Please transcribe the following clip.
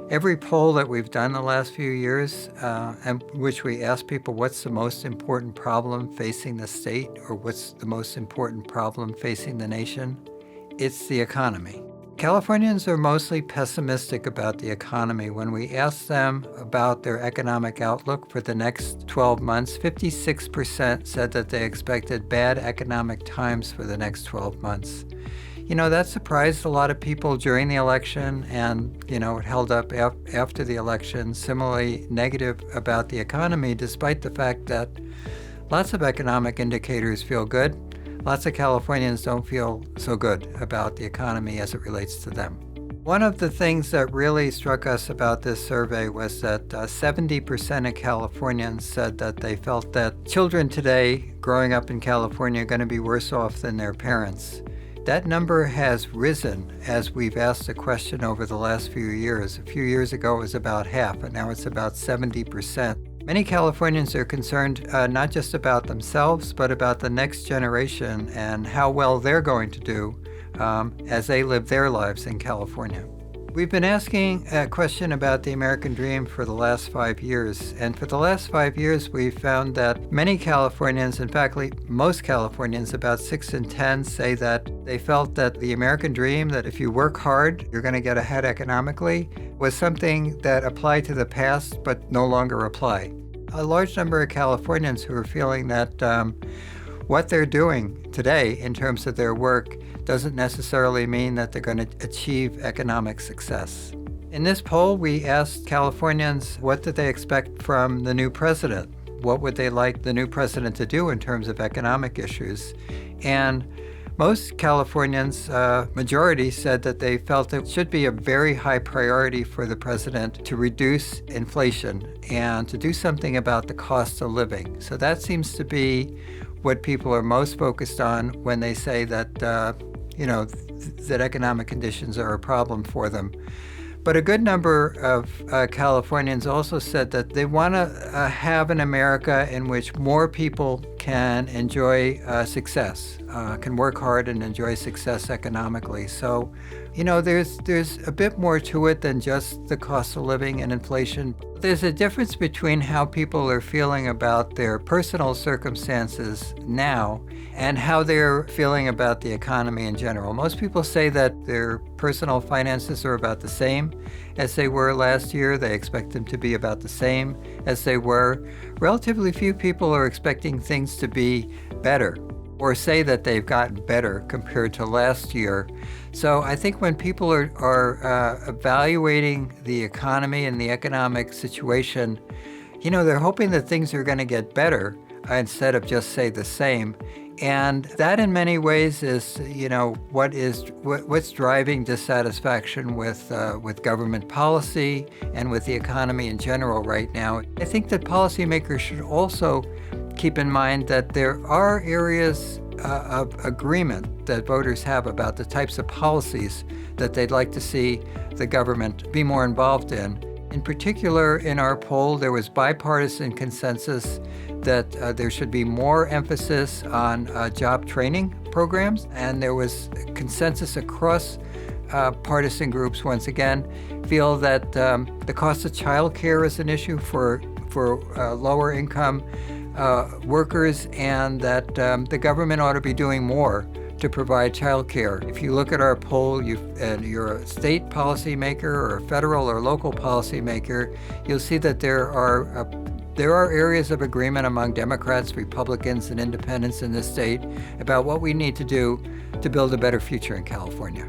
Every poll that we've done the last few years, in which we ask people what's the most important problem facing the state or what's the most important problem facing the nation, it's the economy. Californians are mostly pessimistic about the economy. When we ask them about their economic outlook for the next 12 months, 56% said that they expected bad economic times for the next 12 months. That surprised a lot of people during the election, and, it held up after the election. Similarly negative about the economy, despite the fact that lots of economic indicators feel good. Lots of Californians don't feel so good about the economy as it relates to them. One of the things that really struck us about this survey was that 70% of Californians said that they felt that children today growing up in California are going to be worse off than their parents. That number has risen as we've asked the question over the last few years. A few years ago it was about half, and now it's about 70%. Many Californians are concerned not just about themselves, but about the next generation and how well they're going to do as they live their lives in California. We've been asking a question about the American dream for the last 5 years, and for the last 5 years we've found that many Californians, in fact most Californians, about 6 in 10, say that they felt that the American dream, that if you work hard you're going to get ahead economically, was something that applied to the past but no longer apply. A large number of Californians who are feeling that what they're doing today in terms of their work doesn't necessarily mean that they're going to achieve economic success. In this poll, we asked Californians what did they expect from the new president? What would they like the new president to do in terms of economic issues? And most Californians, majority, said that they felt it should be a very high priority for the president to reduce inflation and to do something about the cost of living. So that seems to be what people are most focused on when they say that, that economic conditions are a problem for them. But a good number of Californians also said that they want to have an America in which more people can enjoy success, can work hard and enjoy success economically. So, there's a bit more to it than just the cost of living and inflation. There's a difference between how people are feeling about their personal circumstances now and how they're feeling about the economy in general. Most people say that their personal finances are about the same as they were last year. They expect them to be about the same as they were. Relatively few people are expecting things to be better or say that they've gotten better compared to last year. So I think when people are evaluating the economy and the economic situation, they're hoping that things are going to get better instead of just say the same. And that in many ways is, what's driving dissatisfaction with government policy and with the economy in general right now. I think that policymakers should also keep in mind that there are areas of agreement that voters have about the types of policies that they'd like to see the government be more involved in. In particular, in our poll, there was bipartisan consensus that there should be more emphasis on job training programs, and there was consensus across partisan groups, once again, feel that the cost of child care is an issue for lower income workers, and that the government ought to be doing more to provide child care. If you look at our poll, and you're a state policymaker or a federal or local policymaker, you'll see that there are areas of agreement among Democrats, Republicans, and independents in this state about what we need to do to build a better future in California.